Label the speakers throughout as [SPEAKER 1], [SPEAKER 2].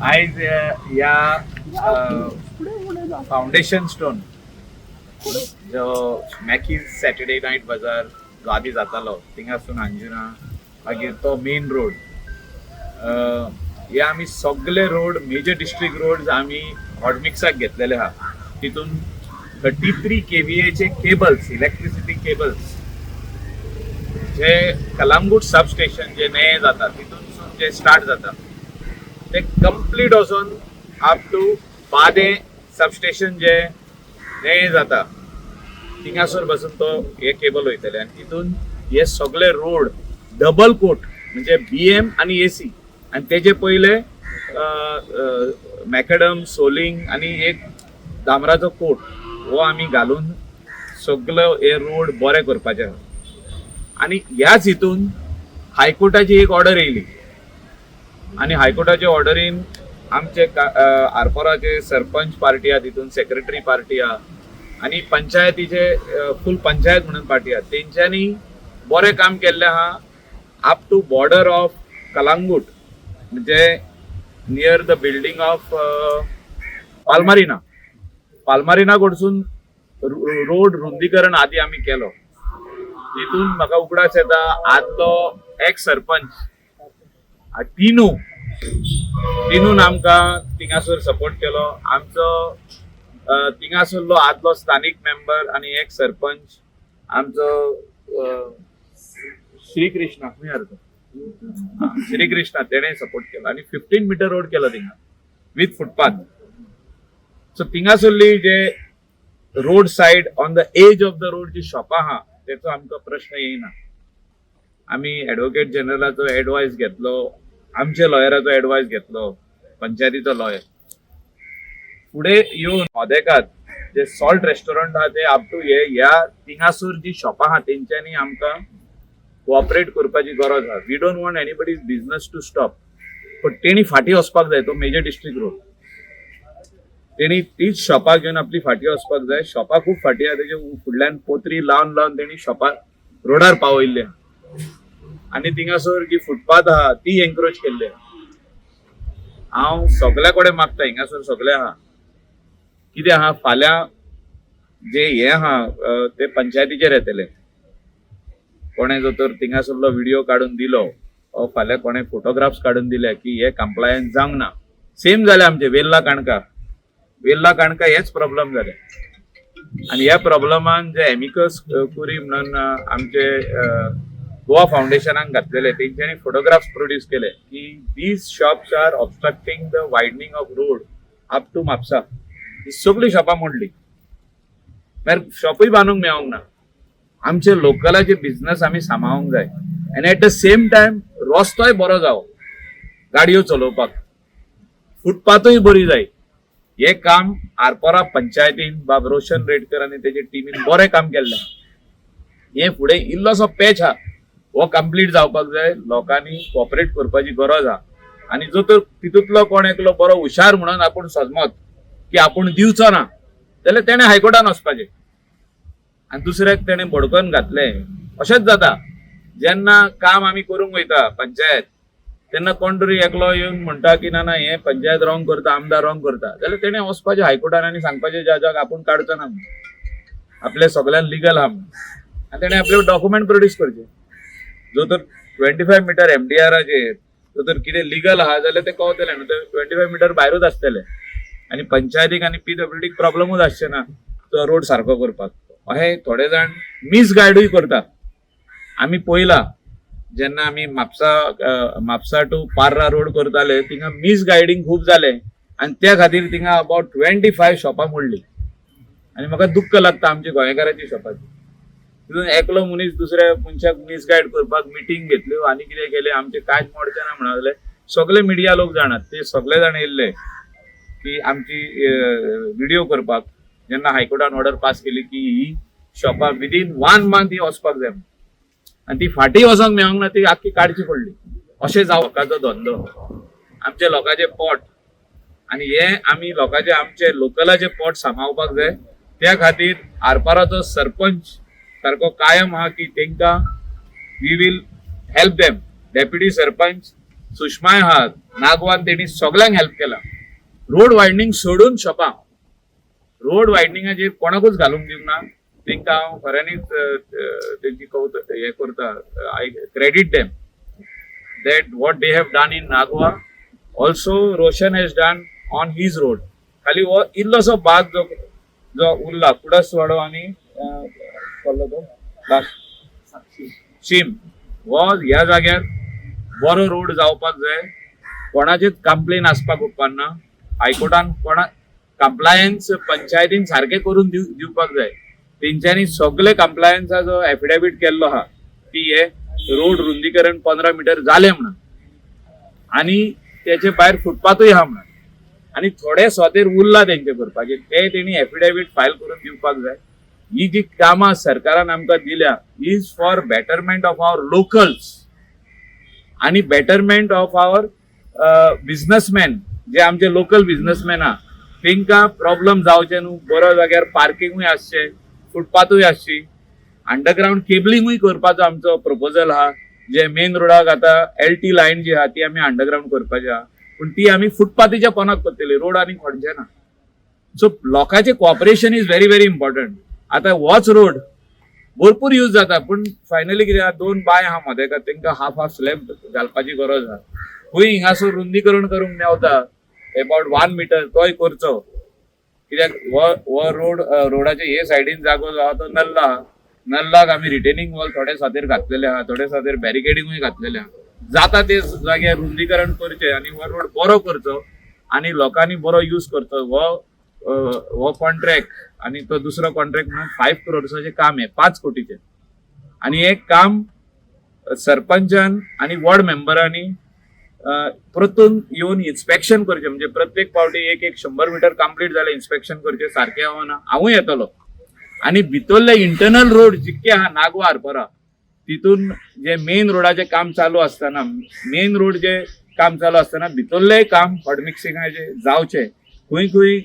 [SPEAKER 1] आयज या foundation stone जो मॅकीज सॅटर्डे नाईट बाजार जो आधी जातालो थिंगासून अंजुना मागीर तो मेन रोड हे आमी सगळे रोड मेजर डिस्ट्रिक्ट रोड आमी हॉटमिक्साक घेतलेले आहा. तितून 33 kVA चे केबल्स इलेक्ट्रिसिटी केबल्स जे कलांगूट सबस्टेशन जे नये जाता तितून जे स्टार्ट जाता ते कंप्लीट वचून अप टू बादे सबस्टेशन जे नये जाता थिंगासर बसून तो हे केबल वयतले आनी तितून हे सगळे रोड डबल कोट म्हणजे BM आणि AC आणि तेजे पहिले मॅकडम सोलिंग आणि एक डांबराचो कोट हो आमी घालून सगळे हे रोड बरे करपाचे. आणि ह्याच हितून हायकोर्टाची एक ऑर्डर येयली आणि हायकोर्टाच्या ऑर्डरीन आमचे आरपोराचे सरपंच पार्टी आहा तितून सेक्रेटरी पार्टी आहा आणि पंचायतीचे फुल पंचायत म्हणून पार्टी आहा तेंच्यांनी बरे काम केल्ले आहा up to border of Calangute म्हणजे near the building of Palmarina कडसून रोड रुंदीकरण आधी आम्ही केलो. तितून म्हाका उगडास येता आदलो एक्स सरपंच टिनून आमकां थिंगासर सपोर्ट केलो. आमचो थिंगासरलो आदलो स्थानिक मेंबर आणि एक सरपंच आमचो श्रीकृष्णा तेणे सपोर्ट केलो आणि 15 मीटर रोड केलो थिंगा विथ फुटपाथ. सो थिंगासरली जे road side on the edge of the road जी शॉपां आहा तेचो आमकां प्रश्न येयना. आमी एडवोकेट जनरलाचो एडवायस घेतलो, आमचे लॉयराचो एडवायस घेतलो, पंचायतीचो लॉयर फुडें येवन मोदेकात जे सॉल्ट रेस्टॉरंट आहा ते अप टू ह्या थिंगासर जी शॉपां आहा तेंच्यांनी आमकां कोऑपरेट करपाची गरज आहा. We don't want anybody's business to stop. पण तेणी फाटी वचपाक जाय तो मेजर डिस्ट्रिक्ट रोड. तेणी तीच शॉपां घेवन आपली फाटी वचपाक जाय. शॉपां खूब फाटी आहा तेजे फुडल्यान पोतरी लावन तेणी शॉपां रोडार पावयल्ले आनी थिंगासर जी फुटपाथ आहा ती एनक्रोच केल्ली आहा. हांव सगळ्या कडेन मागता हिंगासर सगळे आहा कितें आहा फाल्यां जे हे आहा ते पंचायतीचेर येतले. कोणे जो तर थिंगासरलो व्हिडिओ काढून दिलो फाल्यां कोणे फोटोग्राफ्स काढून दिले की हे कंप्लायन्स जावंक ना. सेम जाले आमचे वेल्ला काणका हेच प्रॉब्लेम जाले आणि ह्या प्रॉब्लेमान जे एमिकस कुरी म्हणून आमचे गोवा फाउंडेशनाक घातलेले तेंच्यांनी फोटोग्राफ्स प्रोड्यूस केले की these shops are obstructing the widening of road up to Mapusa. ही सगळी शॉपां मोडली मागीर शॉपूय बांदूंक मेळोंक ना. आमचे लोकलाचे बिझनेस आमी सांबाळूंक जाय आनी एट द सेम टायम रस्तोय बरो जावो गाडयो चलोवपाक, फुटपाथूय बरी जाय. हे काम आरपोरा पंचायतीन बाब रोशन रेडकर आणि तेजे टिमीन बरें काम केल्लें. हे फुडें इल्लोसो पॅच आहा हो कंप्लीट जावपाक जाय. लोकांनी कोऑपरेट करपाची गरज आहा आनी जो तर तितूंतलो कोण एकलो बरो हुशार म्हणून आपूण समजत की आपूण दिवचो ना जाल्यार तेणें हायकोर्टान वचपाचें आनी दुसऱ्याक तेणें बडकन घातलें. अशेंच जाता जेन्ना काम आमी करूंक वयता पंचायत तेन्ना कोण तरी एकलो येवन म्हणटा की ना हे पंचायत रॉंग करता, आमदार रॉंग करता, जाल्यार तेणें वचपाचें हायकोर्टान आनी सांगपाचें ज्या आपूण काडचो ना आपले सगळ्यान लिगल आहा आनी तेणें आपले डॉक्युमेंट प्रोड्यूस करचे. जो तर 25 मीटर MDRाचेर जो तर कितें लिगल आहा जाल्यार ते कळतलें न्हू. ते 25 मीटर भायरूच आसतले आनी पंचायतीक आनी PWDक प्रॉब्लमूच आसचे ना तो रोड सारको करपाक. अशें थोडे जाण मिसगायडूय करता. आमी पळयला जेन्ना आमी म्हापसा टू पार्रा रोड करताले थिंगा मिसगायडींग खूब जालें आनी त्या खातीर थिंगा अबाउट 25 शॉपां मोडली आनी म्हाका दुख्ख लागता आमच्या गोंयकारांची शॉपाची. तितून एकलो मनीस दुसऱ्या मनशाक मिसगायड करपाक मिटींग घेतल्यो आनी कितें केलें आमचें कांयच मोडचें ना म्हणले. सगळे मिडिया लोक जाणात ते सगळे जाण येयल्ले की आमची व्हिडिओ करपाक जेन्ना हायकोर्टान ऑर्डर पास केली की ही शॉपां विदीन 1 मंथ ही वचपाक जाय आनी ती फाटी वचोंक मेळोंक ना ती आख्खी काडची पडली. अशें जावपाचो धंदो आमचे लोकांचे पोट आनी हे आमी लोकांचे आमचे लोकलाचे पोट सांबाळपाक जाय. त्या खातीर आरपाराचो सरपंच सारको कायम आहा की तेंकां we will help them. Deputy sarpanch सुषमाय आहात, नागवान तेणी सगळ्यांक हेल्प केला. रोड वायडनींग सोडून शॉपां, रोड वायडनिंगाचेर कोणाकूच घालूंक दिवंक ना. तेंकां हांव खऱ्यांनीच तेंची हे करता, I credit them that what they have done in Nagwa. Also Roshan has done on his road. खाली वो इल्लोसो भाग जो उरला कुडसवाडो आनी कसलो तो शिम, वो ह्या जाग्यार बरो रोड जावपाक जाय. कोणाचेच कंप्लेन आसपाक उपकारना. हायकोर्टान कोणा कंप्लायन्स पंचायतीन सारखे करून दिवपाक जाय. तेंच्यांनी सगळे कंप्लायन्साचो एफिडेविट केल्लो आहा की हे रोड रुंदीकरण 15 मीटर झाले म्हणून, आणि त्याचे भायर फुटपाथूय आहा म्हणून, आणि थोडे स्वतेर उरला तेंचे करपाचे, ते तेणी एफिडेविट फायल करून दिवपाक जाय. ही जी कामां सरकारान आमकां दिल्या is for betterment of our locals आणि बेटरमेंट ऑफ आवर बिझनेसमॅन. जे आमचे लोकल बिझनेसमॅन आहा तेंकां प्रॉब्लेम जावचे न्हू. बरो जाग्यार पार्किंगूय आसचे, फुटपाथूय आसची. अंडरग्राउंड केबलिंगूय करपाचो आमचो प्रपोजल आहा. जे मेन रोडाक आता LT लायन जी आहा ती आमी अंडरग्राउंड करपाची आहा, पूण ती आमी फुटपाथीच्या पोंदाक करतली, रोड आनी खोडचे ना. सो लोकांचे cooperation is very very important. आता होच रोड भरपूर यूज जाता, पण फायनली कितें आहा, 2 बाय आहा मदेकार, तेंकां हाफ स्लॅब घालपाची गरज आहा. खंय हिंगासर रुंदीकरण करूंक मेवता अबाउट 1 मीटर, तोय करचो. कित्याक हो रोडाचे हे सायडीन जागो जो आहा तो नल्ला आहा. नल्लाक आमी रिटेनिंग वॉल थोडे सातेर घातलेले आहा, थोडे सातेर बॅरिकेडिंगूय घातलेले आहा. जाता ते जाग्यार रुंदीकरण करचे आणि हो रोड बरो करचो आणि लोकांनी बरो यूज करचो. हो कॉन्ट्रॅक्ट आणि तो दुसरो कॉन्ट्रॅक्ट म्हणून 5 करोडचे काम आहे, 5 कोटीचे. आणि हे काम सरपंचान आणि वॉर्ड मेंबरांनी परतून येऊन इन्स्पेक्शन करचे. म्हणजे प्रत्येक पावटी एक 100 मीटर कंप्लीट जाले इन्स्पेक्शन करचे, सारखे ना. हांवूय येतलो. आणि भितरले इंटरनल रोड जितके आहा नागवा आरपोरा, तितून जे मेन रोडाचे काम चालू असताना, मेन रोड जे काम चालू असताना भितरले काम हॉट मिक्सिंगाचे जावचे. खंय खंय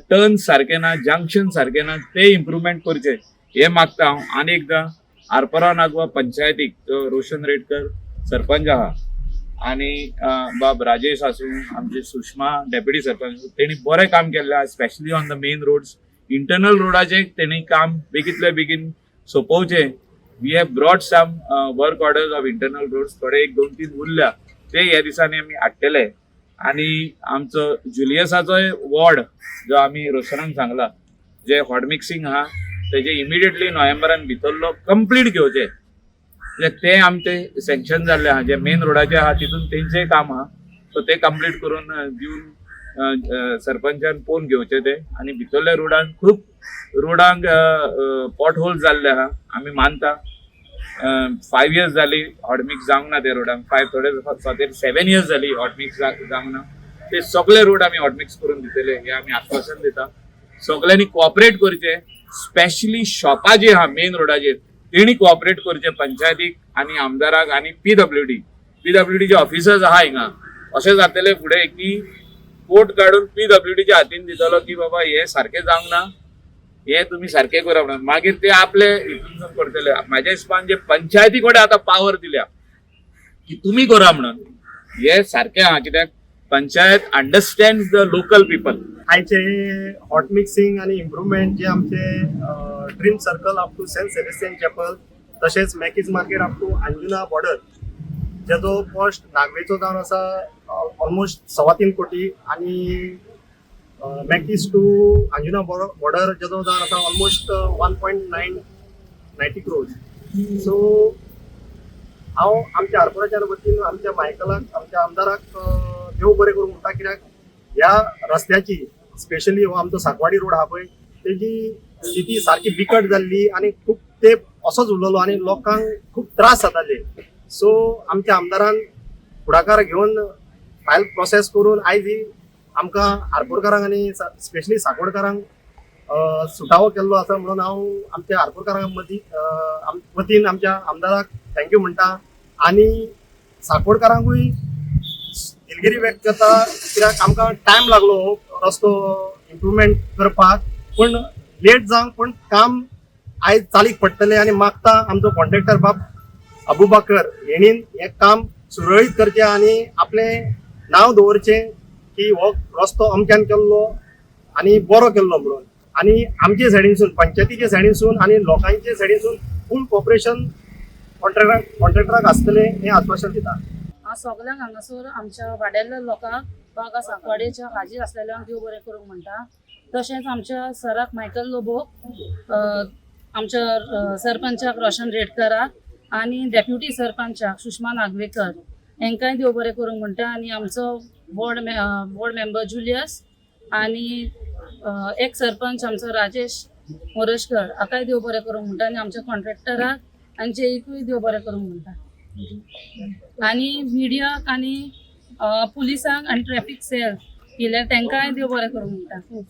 [SPEAKER 1] टर्न सारखे ना, जंक्शन सारखे ना, ते इम्प्रुव्हमेंट करचे हे मागता हांव. आनी एकदां आरपोरा नागवा पंचायतीक जो रोशन रेडकर सरपंच आहा आणि बाब राजेश आसूं, आमचे सुषमा डेप्युटी सरपंच, तेणी बरें काम केल्लें आहा, specially on the main roads. Internal रोडाचे तेणी काम बेगीतले बेगीन सोंपोवचे. We have brought some work orders of internal roads. थोडे 1-2-3 उरल्या, ते ह्या दिसांनी आमी हाडटले. आणि आमचो जुलियसाचोय वॉर्ड जो आमी रोशनाक सांगला, जे हॉट मिक्सिंग आहा तेजे इमिडिएटली नोव्हेंबरान भितरलो कंप्लीट घेवचे. ते आमचे सँक्शन जाल्ले आहा. जे मेन रोडाचे आहा तितून तेंचेय काम आहा, सो ते कंप्लीट करून दिवन सरपंचान पोवन घेवचे ते. आणि भितरल्या रोडांक पॉट होल जाल्ले आहा. आमी मानता 5 इयर्स जाली हॉट मिक्स जावंक ना त्या रोडांक. 5 थोडे 7 इयर्स जाली हॉट मिक्स जावंक ना. ते सगळे रोड आमी हॉट मिक्स करून दितले हे आमी आश्वासन दिता. सगळ्यांनी कोऑपरेट करचे. स्पेशली शॉपां जी आहा मेन रोडाचेर तेणी कोऑपरेट करचे पंचायतीक आणि आमदाराक आणि पीडब्ल्यूडीचे ऑफिसर्स आहा हिंगा. अशें जातले फुडें की कोर्ट काढून पीडब्ल्यूडीच्या हातीन दितलो की बाबा हे सारखे जावंक ना, हे तुम्ही सारखे करा म्हणून. मागीर ते आपले हितून करतले. म्हाज्या हिसपान जे पंचायती कडेन आतां पावर दिल्या की तुमी करा म्हणून, हे सारखे आहा. कित्याक panchayat understand the local people.
[SPEAKER 2] आयचे हॉट मिक्सिंग आणि इम्प्रुव्हमेंट जे आमचे dream circle up to Saint Sebastian chapel, तसेच Mackie's market up to Anjuna border, जेजो कॉस्ट नागवेचो जावन आसा ऑलमोस्ट 3.25 कोटी, आणि मॅकीज टू अंजुना बॉर्डर जेजो जावन आसा ऑलमोस्ट 1.90 crores. सो हांव आमच्या आरपोराच्या वतीन आमच्या मायकलाक, आमच्या आमदाराक देव बरें करूं म्हणटा. कित्याक ह्या रस्त्याची स्पेशली हो आमचो साकवाडी रोड आहा पळय, तेजी स्थिती सारकी बिकट जाल्ली आणि खूप तेंप असोच उरलेलो आणि लोकांक खूप त्रास जाताले. सो आमच्या आमदारान फुडाकार घेवन फायल प्रोसेस करून आयज ही आमकां आरपोरकारांक आनी स्पेशली साकवाडकारांक सुटावो केल्लो आसा. म्हणून हांव आमच्या आरपोरकारांक वतीन आमच्या आमदाराक थँक्यू म्हणटा. आणि साकवाडकारांकूय दिलगिरी व्यक्त करता, कित्याक आमकां टायम लागलो हो रस्तो इम्प्रुव्हमेंट करपाक, पण लेट जावंक पण काम आयज चालीक पडटलें. आणि मागता आमचो कॉन्ट्रॅक्टर बाब अबुबाकर हेणीन हें काम सुरळीत करचे आणि आपले नाव दवरचे की हो रस्तो अमक्यान केल्लो आणि बरो केल्लो म्हणून. आणि आमचे सायडीनसून पंचायतीचे सायडीनसून आणि लोकांचे सायडीनसून फूल कॉपरेशन कॉन्ट्रॅक्टराक आसतले हे आश्वासन दिता.
[SPEAKER 3] हांव सगळ्यांक हांगासर आमच्या वाड्याल्या लोकांक बागा सांकवाडेच्या हाजीर आसलेल्यांक देव बरें करूंक म्हणटा. तशेंच आमच्या सराक मायकल लोबोक, आमच्या सरपंचाक रोशन रेडकराक आनी डेप्युटी सरपंचाक सुषमा नागवेकर हेंकाय देव बरें करूंक म्हणटा. आनी आमचो वॉर्ड मेंबर जुलियस आनी एक सरपंच आमचो राजेश मोरजकर हाकाय देव बरें करूंक म्हणटा. आनी आमच्या कॉन्ट्रॅक्टराक आनी जेईकूय देव बरें करूंक म्हणटा. आनी मिडियाक आनी पुलिसांक आनी ट्रॅफिक सेल केल्यार तेंकाय देव बरें करूंक म्हणटा.